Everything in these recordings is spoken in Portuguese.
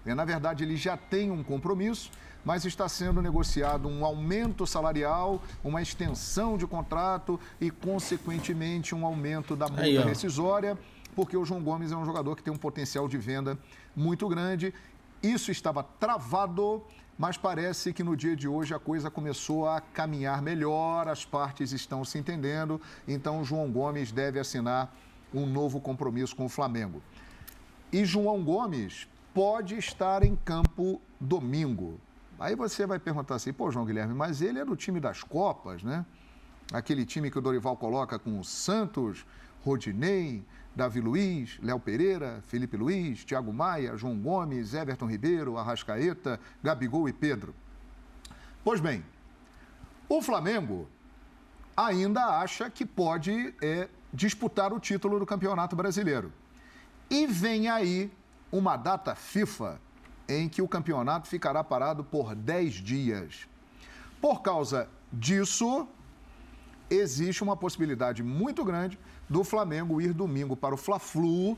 Na verdade, ele já tem um compromisso, mas está sendo negociado um aumento salarial, uma extensão de contrato e, consequentemente, um aumento da multa rescisória, porque o João Gomes é um jogador que tem um potencial de venda muito grande. Isso estava travado, mas parece que no dia de hoje a coisa começou a caminhar melhor, as partes estão se entendendo, então o João Gomes deve assinar um novo compromisso com o Flamengo. E João Gomes pode estar em campo domingo. Aí você vai perguntar assim, pô, João Guilherme, mas ele é do time das Copas, né? Aquele time que o Dorival coloca com o Santos, Rodinei, Davi Luiz, Léo Pereira, Felipe Luiz, Thiago Maia, João Gomes, Everton Ribeiro, Arrascaeta, Gabigol e Pedro. Pois bem, o Flamengo ainda acha que pode disputar o título do Campeonato Brasileiro. E vem aí uma data FIFA em que o campeonato ficará parado por 10 dias. Por causa disso, existe uma possibilidade muito grande do Flamengo ir domingo para o Fla-Flu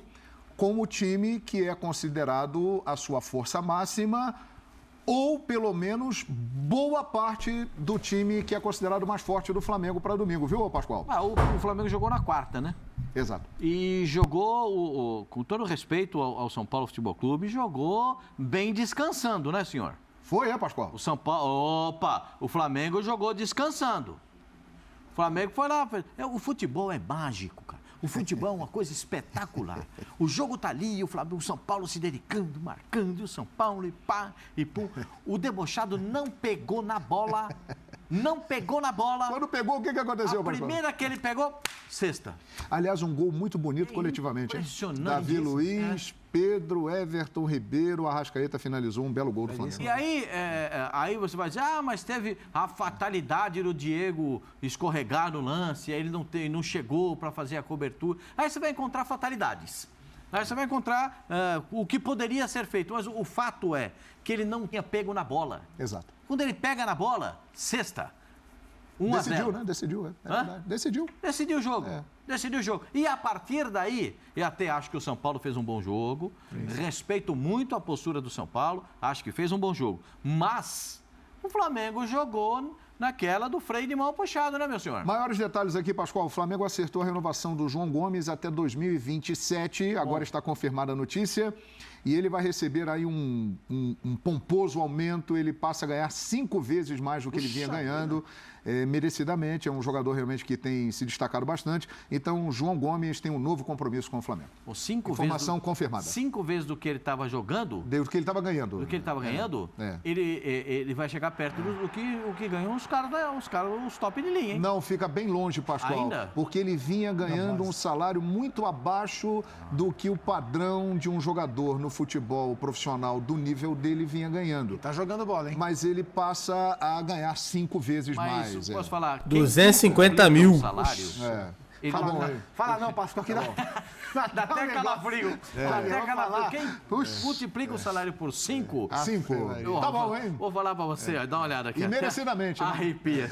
com o time que é considerado a sua força máxima ou, pelo menos, boa parte do time que é considerado mais forte do Flamengo para domingo, viu, Pascoal? O Flamengo jogou na quarta, né? Exato. E jogou, com todo respeito ao São Paulo Futebol Clube, jogou bem descansando, né, senhor? Foi, Pascoal? O São Paulo, o Flamengo jogou descansando. O Flamengo foi lá, o futebol é mágico, cara. O futebol é uma coisa espetacular. O jogo tá ali, o São Paulo se dedicando, marcando, e o São Paulo e pá, e pum. O debochado não pegou na bola. Não pegou na bola. Quando pegou, o que aconteceu, A primeira que ele pegou, sexta. Aliás, um gol muito bonito coletivamente, hein? Impressionante. Davi Luiz, Pedro, Everton Ribeiro, Arrascaeta finalizou um belo gol do Flamengo. E aí você vai dizer, mas teve a fatalidade do Diego escorregar no lance, aí ele não chegou para fazer a cobertura. Aí você vai encontrar fatalidades. Aí você vai encontrar o que poderia ser feito, mas o fato é que ele não tinha pego na bola. Exato. Quando ele pega na bola, sexta, 1 a 0. Decidiu, né? Decidiu, é verdade. Decidiu. Decidiu o jogo. Decidiu o jogo. E a partir daí, eu até acho que o São Paulo fez um bom jogo. Respeito muito a postura do São Paulo. Acho que fez um bom jogo. Mas o Flamengo jogou naquela do freio de mão puxado, né, meu senhor? Maiores detalhes aqui, Pascoal. O Flamengo acertou a renovação do João Gomes até 2027. Agora está confirmada a notícia. E ele vai receber aí um pomposo aumento. Ele passa a ganhar 5 vezes mais do que ele vinha ganhando. Merecidamente. É um jogador realmente que tem se destacado bastante. Então, o João Gomes tem um novo compromisso com o Flamengo. Informação confirmada. 5 vezes do que ele estava jogando? Do que ele estava ganhando. Do que ele estava ganhando? Ele vai chegar perto do que ganham os caras, os top de linha, hein? Não, fica bem longe, Pascoal. Ainda? Porque ele vinha ganhando um salário muito abaixo do que o padrão de um jogador no futebol profissional do nível dele vinha ganhando. Tá jogando bola, hein? Mas ele passa a ganhar 5 vezes mais. Posso falar? 250 mil. Salários. Fala não, Pascoal, que dá até calafrio. Até calafrio. Quem multiplica o salário por 5? 5. Tá bom, hein? Vou falar pra você, dá uma olhada aqui. E merecidamente. Arrepia.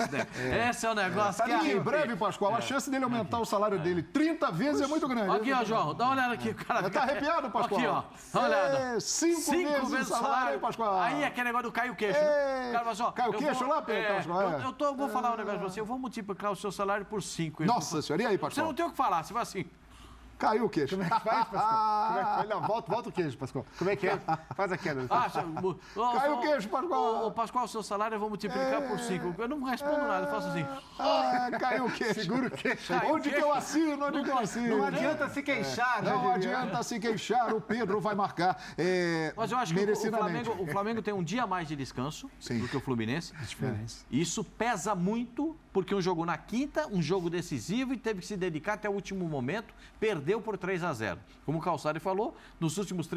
Esse é o negócio que em breve, Pascoal, a chance dele aumentar o salário dele 30 vezes é muito grande. Aqui, ó, João, dá uma olhada aqui. Cara, tá arrepiado, Pascoal? Aqui, ó, dá uma olhada. 5 vezes o salário, Pascoal. Aí é aquele negócio do Caio Queixo. O cara fala, Caio Queixo lá, Pascoal? Eu vou falar um negócio pra você, eu vou multiplicar o seu salário por 5. Nossa senhora, e aí, Pascoal? Você não tem o que falar, você vai assim. Caiu o queixo. Como é que faz, Pascoal? Como é que faz? Não, volta o queijo, Pascoal. Como é que é? Faz a queda. Caiu o queixo, Pascoal. Ô, Pascoal, o seu salário eu vou multiplicar por 5. Eu não respondo nada, eu faço assim. Caiu o queixo. Segura o queixo. Onde que eu assino? Onde que eu assino? Não adianta se queixar, Não adianta se queixar, o Pedro vai marcar. Mas eu acho que o Flamengo tem um dia a mais de descanso do que o Fluminense. Isso pesa muito, porque um jogo na quinta, um jogo decisivo e teve que se dedicar até o último momento, perdeu por 3 a 0. Como o Calçari falou, nos últimos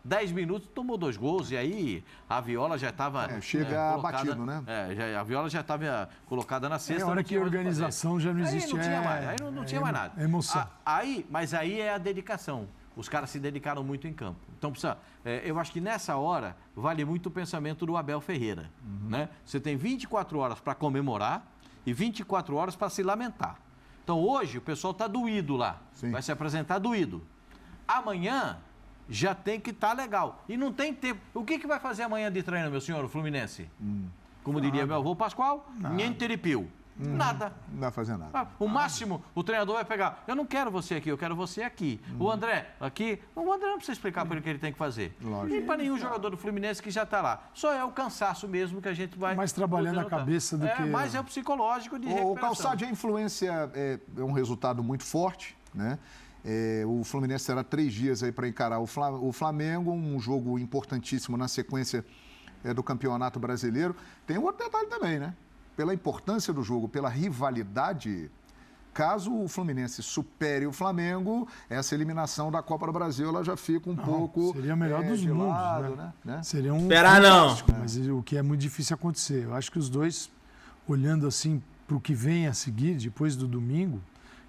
10 minutos tomou 2 gols e aí a Viola já estava chega abatido, né? A Viola já estava colocada na cesta. É hora que a organização já não existe. Aí não tinha mais nada. É emoção. Mas aí é a dedicação. Os caras se dedicaram muito em campo. Então, eu acho que nessa hora vale muito o pensamento do Abel Ferreira. Né? Você tem 24 horas para comemorar e 24 horas para se lamentar. Então, hoje, o pessoal está doído lá. Vai se apresentar doído. Amanhã, já tem que estar legal. E não tem tempo. O que vai fazer amanhã de treino, meu senhor, o Fluminense? Como diria meu avô Pascoal, Nhenteripil. Nada. Não vai fazer nada. O máximo, o treinador vai pegar. Eu não quero você aqui, eu quero você aqui. O André, aqui. O André não precisa explicar para ele o que ele tem que fazer. Lógico. E para nenhum jogador do Fluminense que já está lá. Só é o cansaço mesmo que a gente vai. Mais trabalhando a cabeça do que. Mas é o psicológico de recuperação. O Calçade, a influência é um resultado muito forte, né? O Fluminense terá 3 dias aí para encarar o Flamengo, um jogo importantíssimo na sequência do Campeonato Brasileiro. Tem um outro detalhe também, né? Pela importância do jogo, pela rivalidade, caso o Fluminense supere o Flamengo, essa eliminação da Copa do Brasil ela já fica um pouco seria o melhor dos de mundos, lado, né? Seria um Esperar não. Mas o que é muito difícil acontecer. Eu acho que os dois, olhando assim para o que vem a seguir, depois do domingo,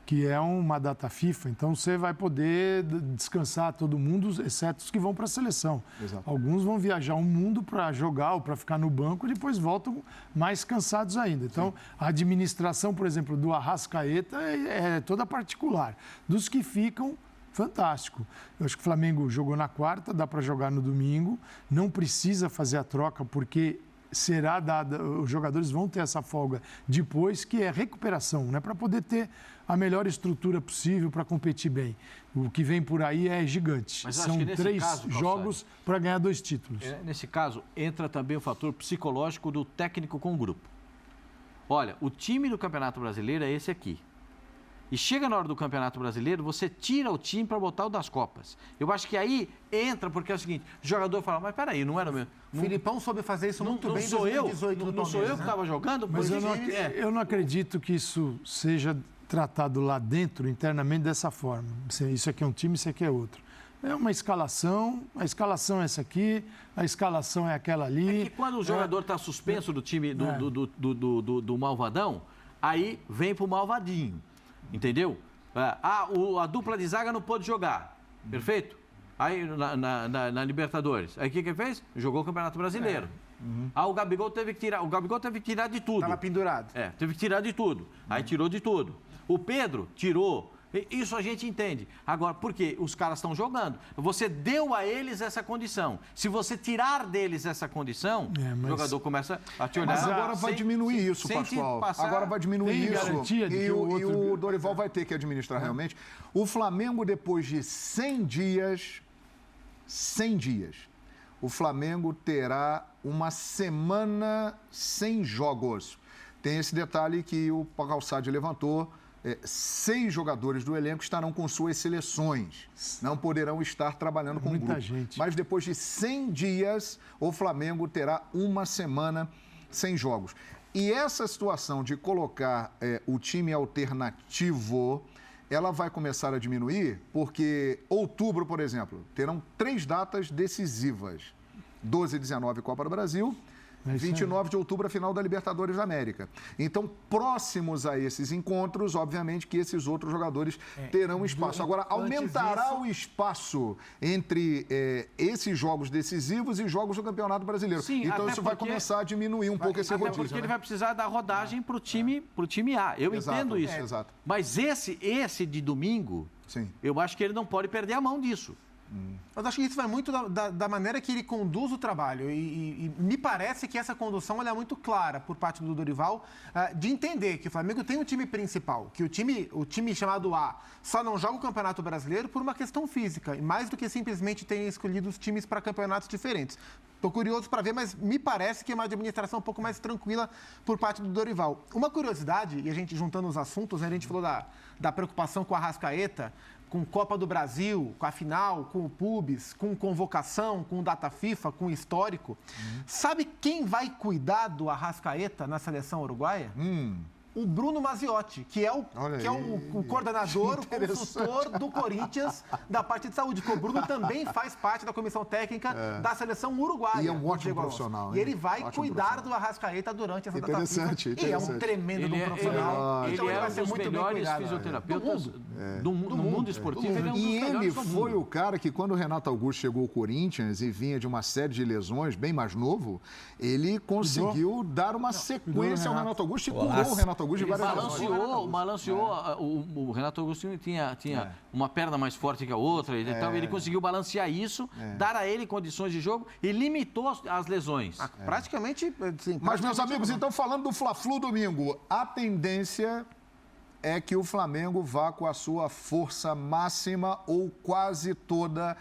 que é uma data FIFA, então você vai poder descansar todo mundo, exceto os que vão para a seleção. Exato. Alguns vão viajar o mundo para jogar ou para ficar no banco e depois voltam mais cansados ainda. Então, a administração, por exemplo, do Arrascaeta é toda particular. Dos que ficam, fantástico. Eu acho que o Flamengo jogou na quarta, dá para jogar no domingo, não precisa fazer a troca porque será dada, os jogadores vão ter essa folga depois, que é recuperação, né? Para poder ter a melhor estrutura possível para competir bem. O que vem por aí é gigante. Mas são 3 jogos para ganhar 2 títulos. Nesse caso, entra também o fator psicológico do técnico com o grupo. Olha, o time do Campeonato Brasileiro é esse aqui. E chega na hora do Campeonato Brasileiro, você tira o time para botar o das Copas. Eu acho que aí entra, porque é o seguinte, o jogador fala, mas peraí, não era o meu... O Filipão soube fazer isso muito bem em 2018. Não sou eu que estava jogando? Mas eu não acredito que isso seja tratado lá dentro, internamente, dessa forma. Isso aqui é um time, isso aqui é outro. É uma escalação, a escalação é essa aqui, a escalação é aquela ali. É que quando o jogador está suspenso do time do Malvadão, aí vem pro Malvadinho. Entendeu? A dupla de zaga não pôde jogar. Perfeito? Aí na Libertadores. Aí o que ele fez? Jogou o Campeonato Brasileiro. O Gabigol teve que tirar. O Gabigol teve que tirar de tudo. Estava pendurado. Teve que tirar de tudo. Aí tirou de tudo. O Pedro tirou. Isso a gente entende. Agora, por quê? Os caras estão jogando. Você deu a eles essa condição. Se você tirar deles essa condição, o jogador começa a te olhar. Mas agora vai diminuir isso, Pascoal. Agora vai diminuir isso. E o Dorival vai ter que administrar realmente. O Flamengo, depois de 100 dias, o Flamengo terá uma semana sem jogos. Tem esse detalhe que o Calçade levantou. 6 jogadores do elenco estarão com suas seleções. Não poderão estar trabalhando com o grupo. Gente. Mas depois de 100 dias, o Flamengo terá uma semana sem jogos. E essa situação de colocar o time alternativo, ela vai começar a diminuir, porque outubro, por exemplo, terão 3 datas decisivas. 12 e 19, Copa do Brasil. 29 de outubro, a final da Libertadores da América. Então, próximos a esses encontros, obviamente que esses outros jogadores terão espaço. Agora, aumentará o espaço entre esses jogos decisivos e jogos do Campeonato Brasileiro. Sim, então, isso vai começar a diminuir um pouco esse rodízio. Porque ele vai precisar dar rodagem para o time A. Eu entendo isso. Exato. Mas esse de domingo, eu acho que ele não pode perder a mão disso. Mas acho que isso vai muito da maneira que ele conduz o trabalho. E me parece que essa condução ela é muito clara por parte do Dorival, de entender que o Flamengo tem um time principal, que o time chamado A só não joga o Campeonato Brasileiro por uma questão física, e mais do que simplesmente ter escolhido os times para campeonatos diferentes. Estou curioso para ver, mas me parece que é uma administração um pouco mais tranquila por parte do Dorival. Uma curiosidade, e a gente juntando os assuntos, né, a gente falou da preocupação com a Arrascaeta, com Copa do Brasil, com a final, com o Pubs, com convocação, com data FIFA, com histórico. Sabe quem vai cuidar do Arrascaeta na seleção uruguaia? O Bruno Mazziotti, que é o coordenador, o consultor do Corinthians da parte de saúde, porque o Bruno também faz parte da comissão técnica da seleção uruguaia. E é um ótimo profissional. E ele vai cuidar do Arrascaeta durante essa data FIFA. E é um tremendo profissional. Ele é um dos melhores fisioterapeutas do mundo esportivo. E ele foi o cara que, quando o Renato Augusto chegou ao Corinthians e vinha de uma série de lesões, bem mais novo, ele conseguiu dar uma sequência ao Renato Augusto e curou o Renato Augusto. Augusto de várias o Renato Augusto tinha uma perna mais forte que a outra, então ele conseguiu balancear isso, dar a ele condições de jogo e limitou as lesões. Praticamente, sim. Mas, meus amigos, então, falando do Fla-Flu domingo, a tendência é que o Flamengo vá com a sua força máxima ou quase toda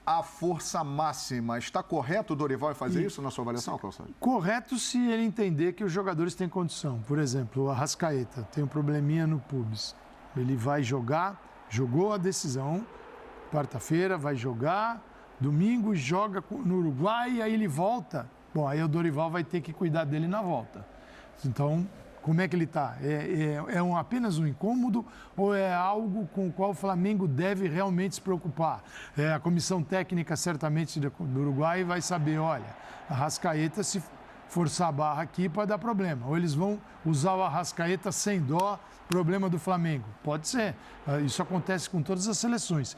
a força máxima. Está correto o Dorival fazer isso na sua avaliação, Calçado? Correto se ele entender que os jogadores têm condição. Por exemplo, o Arrascaeta tem um probleminha no pubis. Ele vai jogar, jogou a decisão, quarta-feira vai jogar, domingo joga no Uruguai e aí ele volta. Bom, aí o Dorival vai ter que cuidar dele na volta. Então, como é que ele está? Apenas um incômodo ou é algo com o qual o Flamengo deve realmente se preocupar? A comissão técnica, certamente, do Uruguai vai saber, olha, a Arrascaeta, se forçar a barra aqui, pode dar problema. Ou eles vão usar o Arrascaeta sem dó, problema do Flamengo. Pode ser. Isso acontece com todas as seleções.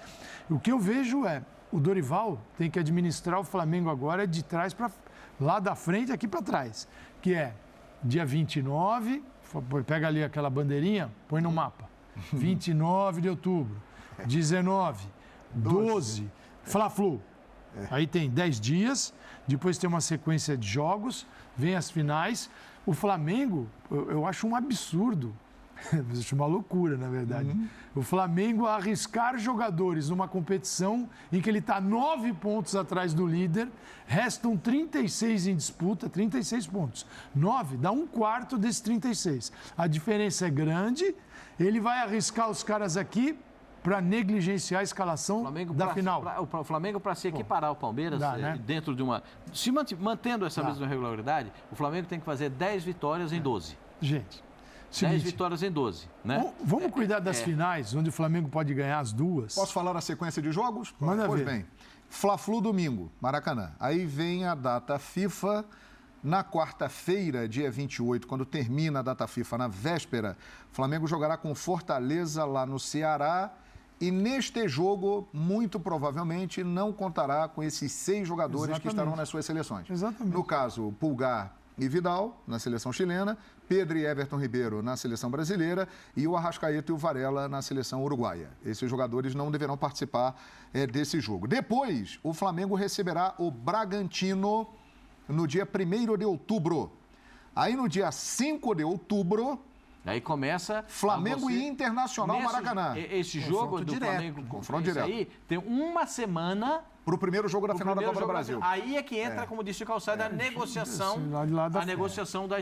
O que eu vejo o Dorival tem que administrar o Flamengo agora de trás para lá da frente, aqui para trás, que é dia 29, pega ali aquela bandeirinha, põe no mapa. 29 de outubro, 19, 12, Fla-Flu. Aí tem 10 dias, depois tem uma sequência de jogos, vem as finais. O Flamengo, eu acho um absurdo, acho uma loucura, na verdade. O Flamengo arriscar jogadores numa competição em que ele está 9 pontos atrás do líder, restam 36 em disputa, 36 pontos. 9 dá um quarto desses 36. A diferença é grande, ele vai arriscar os caras aqui para negligenciar a escalação final. O Flamengo, para se equiparar ao Palmeiras, dentro de uma... Se mantendo essa mesma regularidade, o Flamengo tem que fazer 10 vitórias em 12. Gente... 10 vitórias em 12, né? Vamos cuidar das finais, onde o Flamengo pode ganhar as duas. Posso falar a sequência de jogos? Manda pois ver. Bem, Fla-Flu domingo, Maracanã. Aí vem a data FIFA na quarta-feira, dia 28, quando termina a data FIFA, na véspera, o Flamengo jogará com Fortaleza lá no Ceará e neste jogo, muito provavelmente, não contará com esses 6 jogadores que estarão nas suas seleções. Exatamente. No caso, Pulgar e Vidal, na seleção chilena, Pedro e Everton Ribeiro na seleção brasileira e o Arrascaeta e o Varela na seleção uruguaia. Esses jogadores não deverão participar desse jogo. Depois, o Flamengo receberá o Bragantino no dia 1º de outubro. Aí, no dia 5 de outubro... Aí começa... Flamengo e Internacional Maracanã. Esse jogo do Flamengo... Confronto direto. Aí tem uma semana... Para o primeiro jogo da final da Copa do Brasil. Aí é que entra, como disse o Calçado, a negociação. A negociação da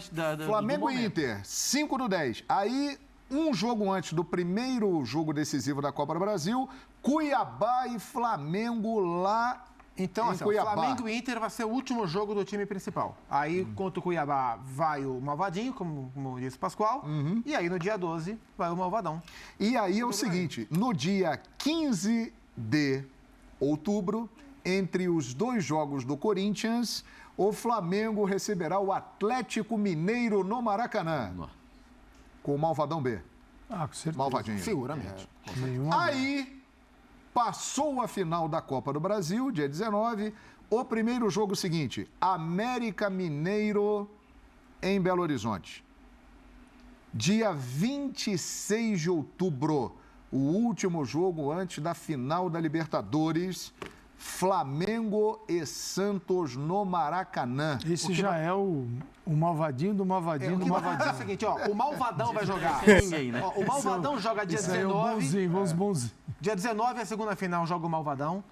Flamengo e Inter, 5/10. Aí, um jogo antes do primeiro jogo decisivo da Copa do Brasil, Cuiabá e Flamengo lá então, em Cuiabá. Flamengo e Inter vai ser o último jogo do time principal. Aí, contra o Cuiabá, vai o Malvadinho, como disse o Pascoal. E aí, no dia 12, vai o Malvadão. E aí é o seguinte, no dia 15 de outubro, entre os 2 jogos do Corinthians, o Flamengo receberá o Atlético Mineiro no Maracanã. Com o Malvadão B. Com certeza. Malvadinho. Seguramente. Aí, passou a final da Copa do Brasil, dia 19. O primeiro jogo seguinte, América Mineiro em Belo Horizonte. Dia 26 de outubro, o último jogo antes da final da Libertadores, Flamengo e Santos no Maracanã. Esse já é o malvadinho do malvadinho do malvadinho. É o seguinte, o Malvadão vai jogar. Ninguém, né? O Malvadão joga dia 19. Vamos bonzinho. Dia 19 é a segunda final, joga o Malvadão.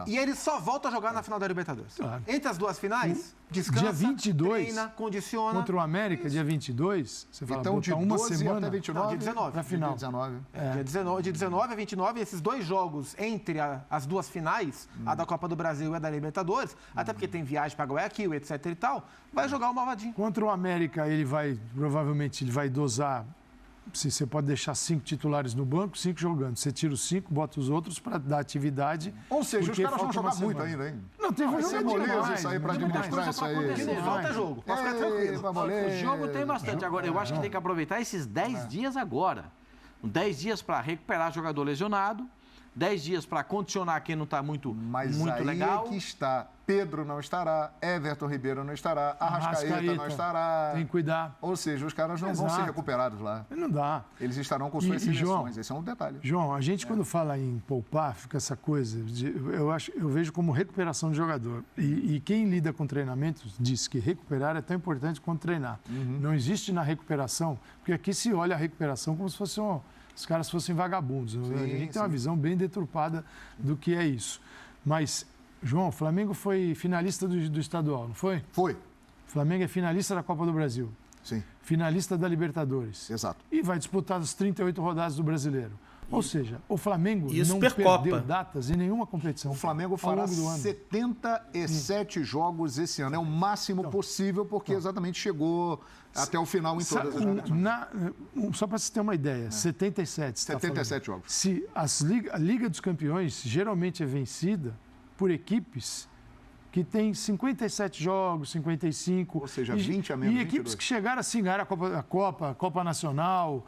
E ele só volta a jogar na final da Libertadores. Claro. Entre as duas finais, descansa, dia 22, treina, condiciona. Contra o América, dia 22, você fala, então, de uma 12 semana até 29, dia 19. Pra final. Dia 19. De 19 a 29, esses 2 jogos entre as duas finais, a da Copa do Brasil e a da Libertadores, até porque tem viagem para Guayaquil, etc e tal, vai jogar o Malvadinho. Contra o América, provavelmente ele vai dosar. Se você pode deixar 5 titulares no banco, 5 jogando. Você tira os 5, bota os outros para dar atividade. Ou seja, os caras vão jogar muito ainda, hein? Não, tem vai ser moleza isso aí para administrar isso aí. Não falta jogo, pode ficar tranquilo. O jogo tem bastante. Agora, eu acho que tem que aproveitar esses 10 dias agora. 10 dias para recuperar jogador lesionado, 10 dias para condicionar quem não está muito aí legal. É que está. Pedro não estará, Everton Ribeiro não estará, Arrascaeta não estará. Tem que cuidar. Ou seja, os caras não vão ser recuperados lá. Não dá. Eles estarão com suas seleções. João, esse é um detalhe. João, a gente quando fala em poupar, fica essa coisa, eu vejo como recuperação de jogador. E quem lida com treinamentos diz que recuperar é tão importante quanto treinar. Não existe na recuperação, porque aqui se olha a recuperação como se fosse os caras fossem vagabundos. Sim, a gente tem uma visão bem deturpada do que é isso. Mas, João, o Flamengo foi finalista do estadual, não foi? Foi. O Flamengo é finalista da Copa do Brasil. Sim. Finalista da Libertadores. Exato. E vai disputar as 38 rodadas do Brasileiro. Ou seja, o Flamengo não Supercopa. perdeu datas em nenhuma competição. O Flamengo fará 77 jogos esse ano. É o máximo possível, porque exatamente chegou até o final em todas as competições. Só para você ter uma ideia, 77. 77 jogos. Se a Liga dos Campeões geralmente é vencida por equipes que tem 57 jogos, 55. Ou seja, 20 a menos. E equipes 22. Que chegaram assim, ganharam a Copa Nacional,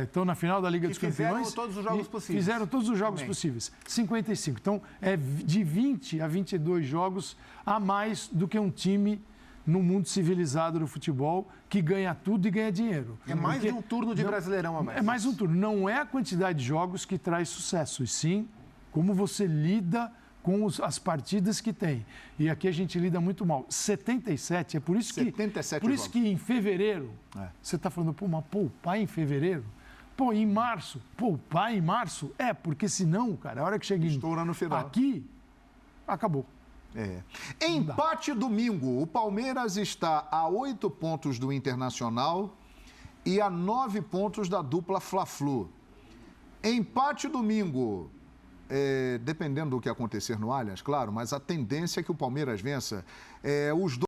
estão na final da Liga dos Campeões. Fizeram todos os jogos possíveis. Fizeram todos os jogos possíveis. 55. Então, é de 20 a 22 jogos a mais do que um time no mundo civilizado do futebol que ganha tudo e ganha dinheiro. É mais de um turno de Brasileirão a mais. É mais um turno. Não é a quantidade de jogos que traz sucesso, e sim como você lida com as partidas que tem. E aqui a gente lida muito mal. 77, é por isso que... 77 por isso que em fevereiro, você está falando, mas poupar em fevereiro? Pô, em março, poupar em março? Porque senão, cara, a hora que chega estoura no final. Aqui, acabou. Empate domingo. O Palmeiras está a 8 pontos do Internacional e a 9 pontos da dupla Fla-Flu. Empate domingo. Dependendo do que acontecer no Allianz, claro, mas a tendência é que o Palmeiras vença. Os dois...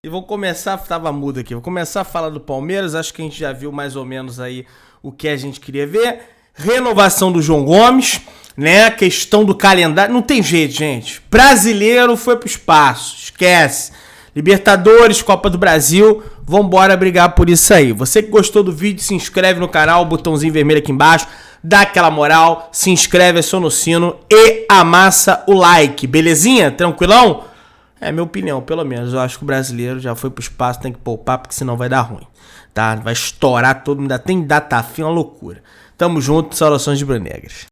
E vou começar, estava mudo aqui, vou começar a falar do Palmeiras, acho que a gente já viu mais ou menos aí o que a gente queria ver. Renovação do João Gomes, né, questão do calendário, não tem jeito, gente. Brasileiro foi pro espaço, esquece. Libertadores, Copa do Brasil, vambora brigar por isso aí. Você que gostou do vídeo, se inscreve no canal, botãozinho vermelho aqui embaixo, dá aquela moral, se inscreve, aciona o sino e amassa o like, belezinha? Tranquilão? É minha opinião, pelo menos. Eu acho que o brasileiro já foi pro espaço, tem que poupar, porque senão vai dar ruim, tá? Vai estourar todo mundo, ainda tem data fim, uma loucura. Tamo junto, saudações de Brunegras.